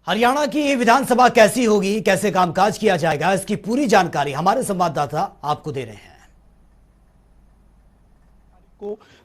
हरियाणा की विधानसभा कैसी होगी, कैसे कामकाज किया जाएगा, इसकी पूरी जानकारी हमारे संवाददाता आपको दे रहे हैं।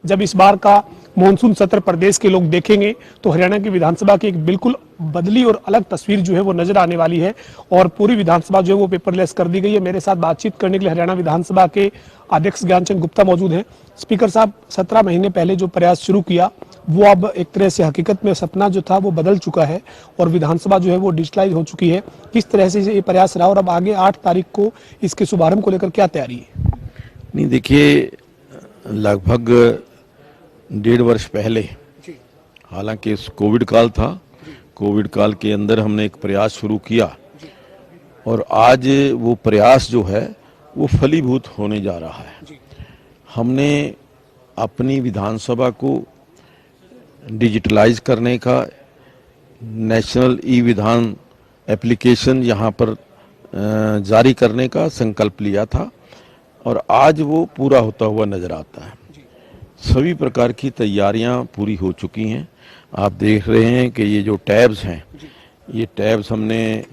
जब इस बार का मॉनसून सत्र प्रदेश के लोग देखेंगे तो हरियाणा की विधानसभा की एक बिल्कुल बदली और अलग तस्वीर जो है वो नजर आने वाली है और पूरी विधानसभा जो है वो पेपरलेस कर दी गई है। मेरे साथ बातचीत करने के लिए हरियाणा विधानसभा के अध्यक्ष ज्ञानचंद गुप्ता मौजूद हैं। स्पीकर साहब, 17 महीने पहले जो प्रयास शुरू किया वो अब एक तरह से हकीकत में सपना जो था वो बदल चुका है और विधानसभा जो है वो डिजिटलाइज हो चुकी है। किस तरह से ये प्रयास रहा और अब आगे 8 तारीख को इसके शुभारंभ को लेकर क्या तैयारी है? नहीं, देखिए, लगभग 1.5 वर्ष पहले, हालांकि कोविड काल था, कोविड काल के अंदर हमने एक प्रयास शुरू किया और आज वो प्रयास जो है वो फलीभूत होने जा रहा है। हमने अपनी विधानसभा को डिजिटलाइज करने का, नेशनल ई विधान एप्लीकेशन यहाँ पर जारी करने का संकल्प लिया था और आज वो पूरा होता हुआ नजर आता है। सभी प्रकार की तैयारियां पूरी हो चुकी हैं। आप देख रहे हैं कि ये जो टैब्स हैं, ये टैब्स हमने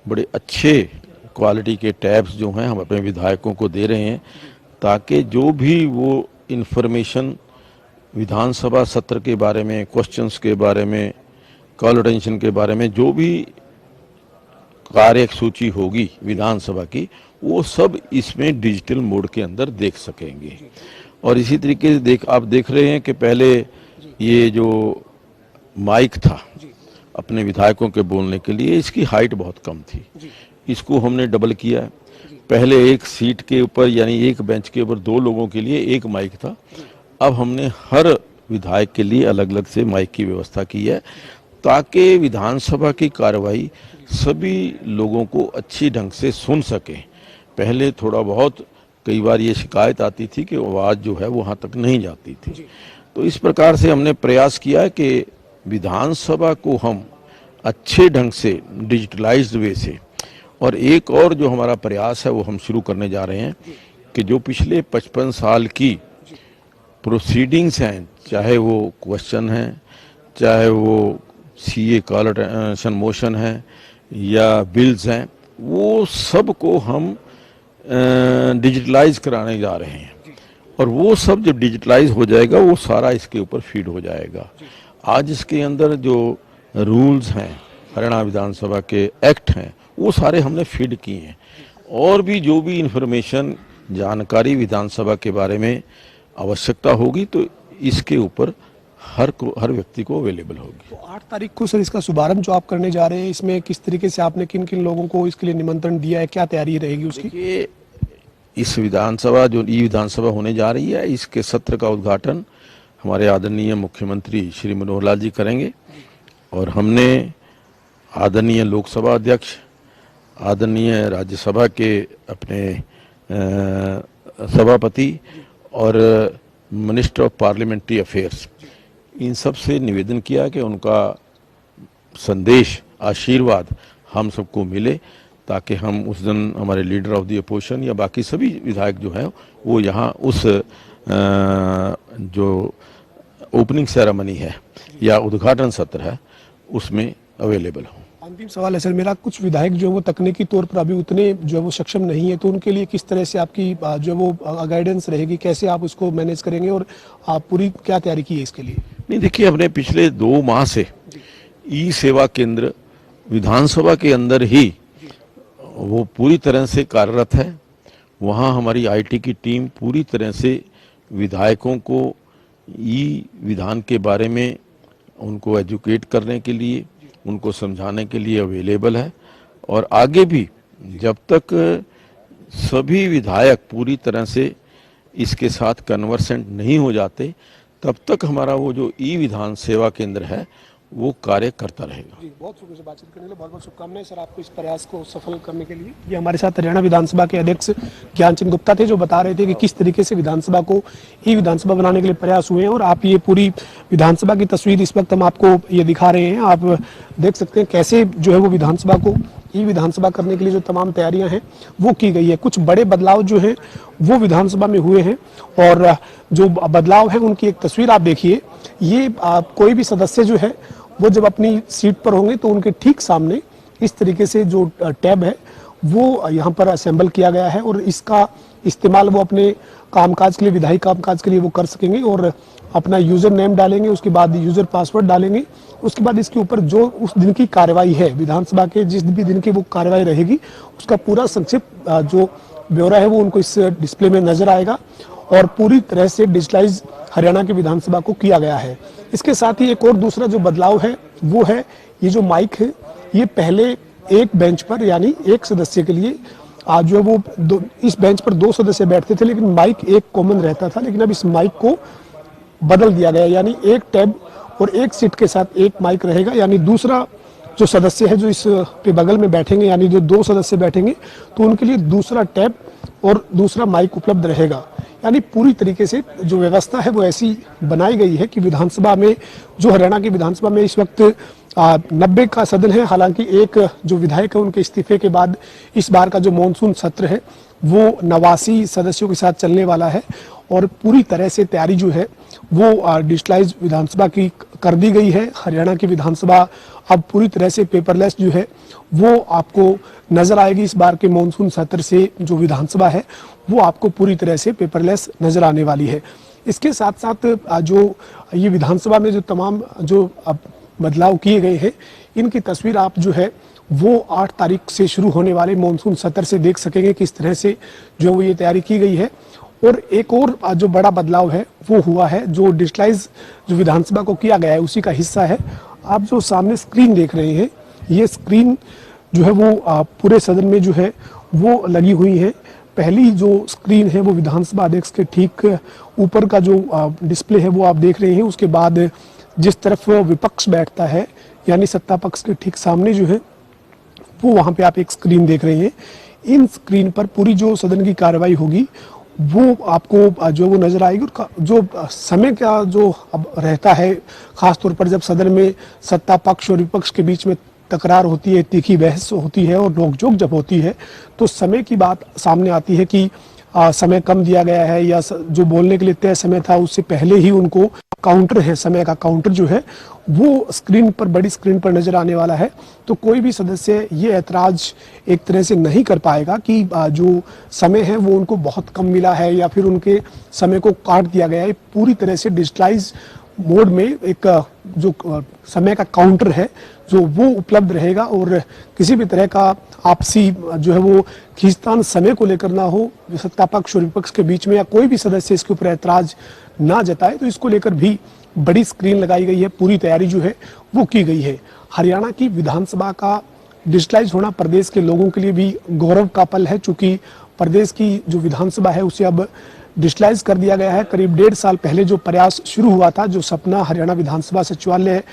बड़े अच्छे क्वालिटी के टैब्स जो हैं हम अपने विधायकों को दे रहे हैं ताकि जो भी वो इन्फॉर्मेशन विधानसभा सत्र के बारे में, क्वेश्चंस के बारे में, कॉल अटेंशन के बारे में, जो भी कार्य सूची होगी विधानसभा की, वो सब इसमें डिजिटल मोड के अंदर देख सकेंगे। और इसी तरीके से आप देख रहे हैं कि पहले ये जो माइक था अपने विधायकों के बोलने के लिए, इसकी हाइट बहुत कम थी, इसको हमने डबल किया है। पहले एक सीट के ऊपर यानी एक बेंच के ऊपर 2 लोगों के लिए एक माइक था, अब हमने हर विधायक के लिए अलग अलग से माइक की व्यवस्था की है ताकि विधानसभा की कार्रवाई सभी लोगों को अच्छी ढंग से सुन सके। पहले थोड़ा बहुत कई बार ये शिकायत आती थी कि आवाज़ जो है वहाँ तक नहीं जाती थी। तो इस प्रकार से हमने प्रयास किया है कि विधानसभा को हम अच्छे ढंग से डिजिटलाइज्ड वे से, और एक और जो हमारा प्रयास है वो हम शुरू करने जा रहे हैं कि जो पिछले 55 साल की प्रोसीडिंग्स हैं, चाहे वो क्वेश्चन हैं, चाहे वो सीए कॉल अटेंशन मोशन है या बिल्स हैं, वो सब को हम डिजिटलाइज कराने जा रहे हैं और वो सब जब डिजिटलाइज हो जाएगा वो सारा इसके ऊपर फीड हो जाएगा। आज इसके अंदर जो रूल्स हैं, हरियाणा विधानसभा के एक्ट हैं, वो सारे हमने फीड किए हैं और भी जो भी इंफॉर्मेशन, जानकारी विधानसभा के बारे में आवश्यकता होगी तो इसके ऊपर हर व्यक्ति को अवेलेबल होगी। तो 8 तारीख को सर इसका शुभारंभ जो आप करने जा रहे हैं, इसमें किस तरीके से आपने किन किन लोगों को इसके लिए निमंत्रण दिया है, क्या तैयारी रहेगी उसकी? इस विधानसभा जो ई विधानसभा होने जा रही है, इसके सत्र का उद्घाटन हमारे आदरणीय मुख्यमंत्री श्री मनोहर लाल जी करेंगे और हमने आदरणीय लोकसभा अध्यक्ष, आदरणीय राज्यसभा के अपने सभापति और मिनिस्टर ऑफ पार्लियामेंट्री अफेयर्स, इन सब से निवेदन किया कि उनका संदेश, आशीर्वाद हम सबको मिले ताकि हम उस दिन हमारे लीडर ऑफ द अपोजिशन या बाकी सभी विधायक जो हैं वो यहाँ उस जो ओपनिंग सेरेमनी है या उद्घाटन सत्र है उसमें अवेलेबल हो। अंतिम सवाल है सर मेरा, कुछ विधायक जो है वो तकनीकी तौर पर अभी उतने जो है वो सक्षम नहीं है, तो उनके लिए किस तरह से आपकी जो है वो गाइडेंस रहेगी, कैसे आप उसको मैनेज करेंगे और आप पूरी क्या तैयारी की है इसके लिए? नहीं, देखिए, हमने पिछले 2 माह से ई सेवा केंद्र विधानसभा के अंदर ही वो पूरी तरह से कार्यरत है। वहाँ हमारी आईटी की टीम पूरी तरह से विधायकों को ई विधान के बारे में उनको एजुकेट करने के लिए, उनको समझाने के लिए अवेलेबल है और आगे भी जब तक सभी विधायक पूरी तरह से इसके साथ कन्वर्सेंट नहीं हो जाते तब तक हमारा वो जो ई विधान सेवा केंद्र है वो कार्य करता रहेगा। जी, बहुत शुक्रिया बातचीत करने के लिए, बहुत बहुत शुभकामनाएं सर आपको इस प्रयास को सफल करने के लिए। ये हमारे साथ हरियाणा विधानसभा के अध्यक्ष ज्ञानचंद गुप्ता थे जो बता रहे थे कि किस तरीके से विधानसभा को ई विधानसभा बनाने के लिए प्रयास हुए हैं और आप ये पूरी विधानसभा की तस्वीर इस वक्त हम आपको ये दिखा रहे हैं। आप देख सकते हैं कैसे जो है वो विधानसभा को ई विधानसभा करने के लिए जो तमाम तैयारियां हैं वो की गई है। कुछ बड़े बदलाव जो हैं वो विधानसभा में हुए हैं और जो बदलाव है उनकी एक तस्वीर आप देखिए। ये कोई भी सदस्य जो है वो जब अपनी सीट पर होंगे तो उनके ठीक सामने इस तरीके से जो टैब है वो यहाँ पर असेंबल किया गया है और इसका इस्तेमाल वो अपने कामकाज के लिए, विधायी कामकाज के लिए वो कर सकेंगे और अपना यूजर नेम डालेंगे, उसके बाद यूजर पासवर्ड डालेंगे, उसके बाद इसके ऊपर जो उस दिन की कार्रवाई है, विधानसभा के जिस भी दिन की वो कार्रवाई रहेगी उसका पूरा संक्षिप्त जो ब्यौरा है वो उनको इस डिस्प्ले में नजर आएगा और पूरी तरह से डिजिटलाइज हरियाणा की विधानसभा को किया गया है। इसके साथ ही एक और दूसरा जो बदलाव है वो है ये जो माइक है, ये पहले एक बेंच पर यानी एक सदस्य के लिए आज जो वो इस बेंच पर 2 सदस्य बैठते थे, लेकिन माइक एक कॉमन रहता था, लेकिन अब इस माइक को बदल दिया गया, यानी एक टैब और एक सीट के साथ एक माइक रहेगा, यानी दूसरा जो सदस्य है जो इस के बगल में बैठेंगे, यानी जो 2 सदस्य बैठेंगे तो उनके लिए दूसरा टैब और दूसरा माइक उपलब्ध रहेगा। यानी पूरी तरीके से जो व्यवस्था है वो ऐसी बनाई गई है कि विधानसभा में, जो हरियाणा की विधानसभा में इस वक्त 90 का सदन है, हालांकि एक जो विधायक है उनके इस्तीफे के बाद इस बार का जो मॉनसून सत्र है वो 89 सदस्यों के साथ चलने वाला है और पूरी तरह से तैयारी जो है वो डिजिटलाइज विधानसभा की कर दी गई है। हरियाणा की विधानसभा अब पूरी तरह से पेपरलेस जो है वो आपको नजर आएगी। इस बार के मॉनसून सत्र से जो विधानसभा है वो आपको पूरी तरह से पेपरलेस नजर आने वाली है। इसके साथ साथ जो ये विधानसभा में जो तमाम जो अब बदलाव किए गए हैं, इनकी तस्वीर आप जो है वो 8 तारीख से शुरू होने वाले मॉनसून सत्र से देख सकेंगे किस तरह से जो वो ये तैयारी की गई है। और एक और जो बड़ा बदलाव है वो हुआ है, जो डिजिटलाइज जो विधानसभा को किया गया है उसी का हिस्सा है। आप जो सामने स्क्रीन देख रहे हैं, ये स्क्रीन जो है वो पूरे सदन में जो है वो लगी हुई है। पहली जो स्क्रीन है वो विधानसभा अध्यक्ष के ठीक ऊपर का जो डिस्प्ले है वो आप देख रहे हैं। उसके बाद जिस तरफ विपक्ष बैठता है यानी सत्ता पक्ष के ठीक सामने जो है वो वहां पे आप एक स्क्रीन देख रहे हैं। इन स्क्रीन पर पूरी जो सदन की कार्रवाई होगी वो आपको जो वो नजर आएगी। जो समय का जो अब रहता है, खासतौर पर जब सदन में सत्ता पक्ष और विपक्ष के बीच में तकरार होती है, तीखी बहस होती है और नोकझोंक जब होती है तो समय की बात सामने आती है कि समय कम दिया गया है या जो बोलने के लिए तय समय था उससे पहले ही उनको काउंटर है, समय का काउंटर जो है वो स्क्रीन पर, बड़ी स्क्रीन पर नजर आने वाला है। तो कोई भी सदस्य ये ऐतराज एक तरह से नहीं कर पाएगा कि जो समय है वो उनको बहुत कम मिला है या फिर उनके समय को काट दिया गया है। पूरी तरह से डिजिटलाइज मोड में एक जो समय का काउंटर है जो वो उपलब्ध रहेगा और किसी भी तरह का आपसी जो है वो खींचतान समय को लेकर ना हो, सत्ता पक्ष और विपक्ष के बीच में, या कोई भी सदस्य इसके ऊपर ऐतराज ना जताए, तो इसको लेकर भी बड़ी स्क्रीन लगाई गई है। पूरी तैयारी जो है वो की गई है। हरियाणा की विधानसभा का डिजिटलाइज होना प्रदेश के लोगों के लिए भी गौरव का पल है, चूंकि प्रदेश की जो विधानसभा है उसे अब डिजिटलाइज कर दिया गया है। करीब 1.5 साल पहले जो प्रयास शुरू हुआ था, जो सपना हरियाणा विधानसभा सचिवालय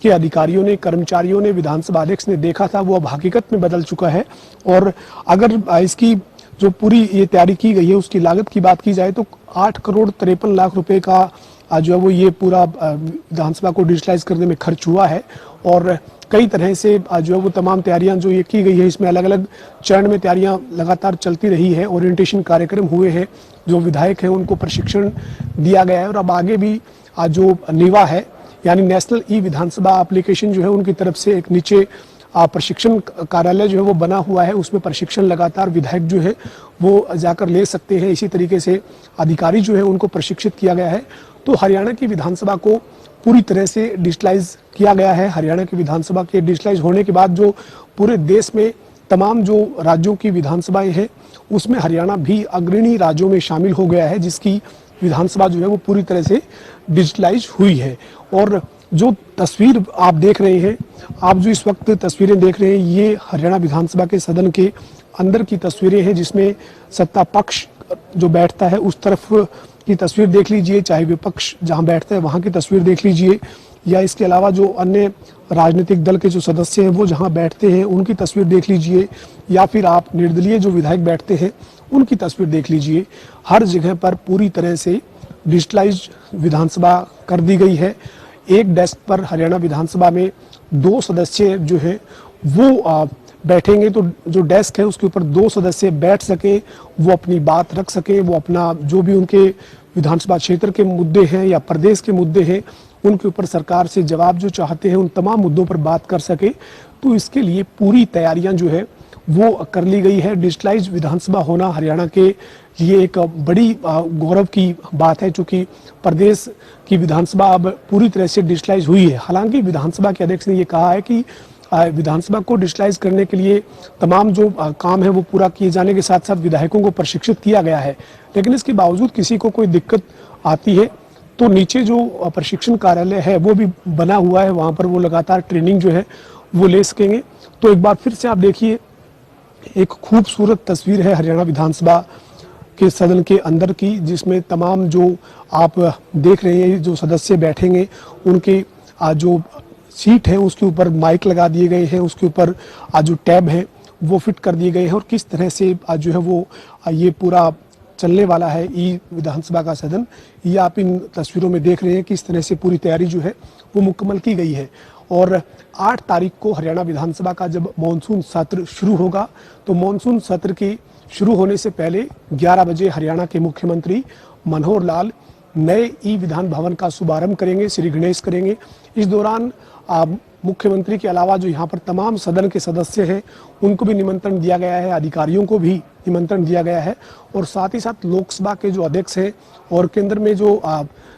के अधिकारियों ने, कर्मचारियों ने, विधानसभा अध्यक्ष ने देखा था, वो अब हकीकत में बदल चुका है। और अगर इसकी जो पूरी ये तैयारी की गई है उसकी लागत की बात की जाए तो 8 करोड़ 53 लाख रुपए का जो है वो ये पूरा विधानसभा को डिजिटलाइज करने में खर्च हुआ है। और कई तरह से जो है वो तमाम तैयारियां जो ये की गई है, इसमें अलग अलग चरण में तैयारियां लगातार चलती रही है। ओरिएंटेशन कार्यक्रम हुए हैं, जो विधायक हैं उनको प्रशिक्षण दिया गया है और अब आगे भी जो नीवा है यानी नेशनल ई विधानसभा एप्लीकेशन जो है उनकी तरफ से एक नीचे प्रशिक्षण कार्यालय जो है वो बना हुआ है, उसमें प्रशिक्षण लगातार विधायक जो है वो जाकर ले सकते हैं। इसी तरीके से अधिकारी जो है उनको प्रशिक्षित किया गया है। तो हरियाणा की विधानसभा को पूरी तरह से डिजिटलाइज किया गया है। हरियाणा की विधानसभा के डिजिटलाइज होने के बाद जो पूरे देश में तमाम जो राज्यों की विधानसभाएं हैं उसमें हरियाणा भी अग्रणी राज्यों में शामिल हो गया है, जिसकी विधानसभा जो है वो पूरी तरह से डिजिटलाइज हुई है। और जो तस्वीर आप देख रहे हैं, आप जो इस वक्त तस्वीरें देख रहे हैं, ये हरियाणा विधानसभा के सदन के अंदर की तस्वीरें हैं, जिसमें सत्ता पक्ष जो बैठता है उस तरफ की तस्वीर देख लीजिए, चाहे विपक्ष जहां बैठता है वहां की तस्वीर देख लीजिए, या इसके अलावा जो अन्य राजनीतिक दल के जो सदस्य हैं वो जहां बैठते हैं उनकी तस्वीर देख लीजिए, या फिर आप निर्दलीय जो विधायक बैठते हैं उनकी तस्वीर देख लीजिए। हर जगह पर पूरी तरह से डिजिटलाइज विधानसभा कर दी गई है। एक डेस्क पर हरियाणा विधानसभा में 2 सदस्य जो है वो बैठेंगे, तो जो डेस्क है उसके ऊपर 2 सदस्य बैठ सके, वो अपनी बात रख सके, वो अपना जो भी उनके विधानसभा क्षेत्र के मुद्दे हैं या प्रदेश के मुद्दे हैं उनके ऊपर सरकार से जवाब जो चाहते हैं उन तमाम मुद्दों पर बात कर सके, तो इसके लिए पूरी तैयारियां जो है वो कर ली गई है। डिजिटलाइज विधानसभा होना हरियाणा के लिए एक बड़ी गौरव की बात है, चूंकि प्रदेश की विधानसभा अब पूरी तरह से डिजिटलाइज हुई है। हालांकि विधानसभा के अध्यक्ष ने ये कहा है कि विधानसभा को डिजिटलाइज करने के लिए तमाम जो काम है वो पूरा किए जाने के साथ साथ विधायकों को प्रशिक्षित किया गया है, लेकिन इसके बावजूद किसी को कोई दिक्कत आती है तो नीचे जो प्रशिक्षण कार्यालय है वो भी बना हुआ है, वहां पर वो लगातार ट्रेनिंग जो है वो ले सकेंगे। तो एक बार फिर से आप देखिए, एक खूबसूरत तस्वीर है हरियाणा विधानसभा के सदन के अंदर की, जिसमें तमाम जो आप देख रहे हैं जो सदस्य बैठेंगे उनके जो सीट है उसके ऊपर माइक लगा दिए गए हैं, उसके ऊपर जो टैब है वो फिट कर दिए गए हैं, और किस तरह से जो है वो ये पूरा चलने वाला है ई विधानसभा का सदन, ये आप इन तस्वीरों में देख रहे हैं किस तरह से पूरी तैयारी जो है वो मुकम्मल की गई है। और 8 तारीख को हरियाणा विधानसभा का जब मॉनसून सत्र शुरू होगा, तो मॉनसून सत्र के शुरू होने से पहले 11 बजे हरियाणा के मुख्यमंत्री मनोहर लाल नए ई विधान भवन का शुभारंभ करेंगे, श्री गणेश करेंगे। इस दौरान मुख्यमंत्री के अलावा जो यहाँ पर तमाम सदन के सदस्य हैं उनको भी निमंत्रण दिया गया है, अधिकारियों को भी निमंत्रण दिया गया है, और साथ ही साथ लोकसभा के जो अध्यक्ष हैं और केंद्र में जो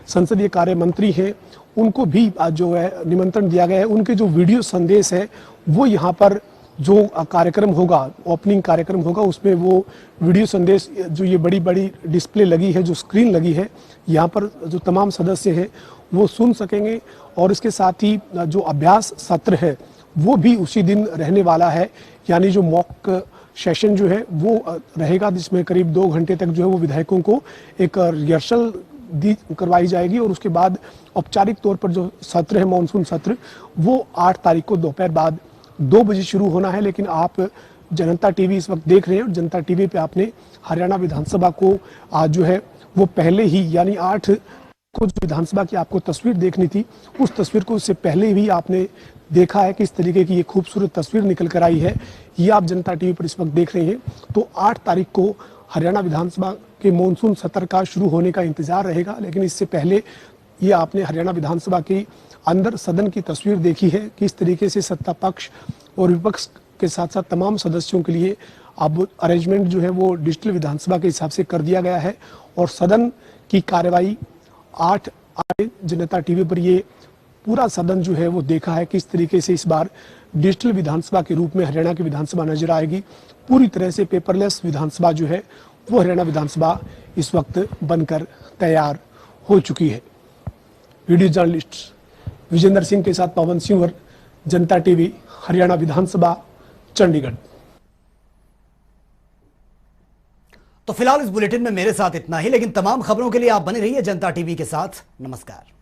संसदीय कार्य मंत्री हैं उनको भी जो है निमंत्रण दिया गया है। उनके जो वीडियो संदेश है वो यहाँ पर जो कार्यक्रम होगा, ओपनिंग कार्यक्रम होगा, उसमें वो वीडियो संदेश जो ये बड़ी बड़ी डिस्प्ले लगी है, जो स्क्रीन लगी है, यहाँ पर जो तमाम सदस्य हैं वो सुन सकेंगे। और इसके साथ ही जो अभ्यास सत्र है वो भी उसी दिन रहने वाला है, यानी जो मॉक सेशन जो है वो रहेगा, जिसमें करीब 2 घंटे तक जो है वो विधायकों को एक रिहर्सल करवाई जाएगी, और उसके बाद औपचारिक तौर पर जो सत्र है मॉनसून सत्र वो 8 तारीख को दोपहर बाद 2 बजे शुरू होना है। लेकिन आप जनता टीवी इस वक्त देख रहे हैं, और जनता टीवी पे आपने हरियाणा विधानसभा को आज जो है वो पहले ही, यानी 8 को जो विधानसभा की आपको तस्वीर देखनी थी उस तस्वीर को उससे पहले भी आपने देखा है किस तरीके की ये खूबसूरत तस्वीर निकल कर आई है, ये आप जनता टीवी पर इस वक्त देख रहे हैं। तो 8 तारीख को हरियाणा विधानसभा के मॉनसून सत्र का शुरू होने का इंतजार रहेगा, लेकिन इससे पहले ये आपने हरियाणा विधानसभा के अंदर सदन की तस्वीर देखी है, किस तरीके से सत्ता पक्ष और विपक्ष के साथ साथ तमाम सदस्यों के लिए अब अरेंजमेंट जो है वो डिजिटल विधानसभा के हिसाब से कर दिया गया है। और सदन की कार्रवाई 8 जनता टीवी पर ये पूरा सदन जो है वो देखा है किस तरीके से इस बार डिजिटल विधानसभा के रूप में हरियाणा की विधानसभा नजर आएगी। पूरी तरह से पेपरलेस विधानसभा जो है वो हरियाणा विधानसभा इस वक्त बनकर तैयार हो चुकी है। वीडियो जर्नलिस्ट विजेंद्र सिंह के साथ पवन सिंह, जनता टीवी, हरियाणा विधानसभा, चंडीगढ़। तो फिलहाल इस बुलेटिन में मेरे साथ इतना ही, लेकिन तमाम खबरों के लिए आप बने रहिए जनता टीवी के साथ। नमस्कार।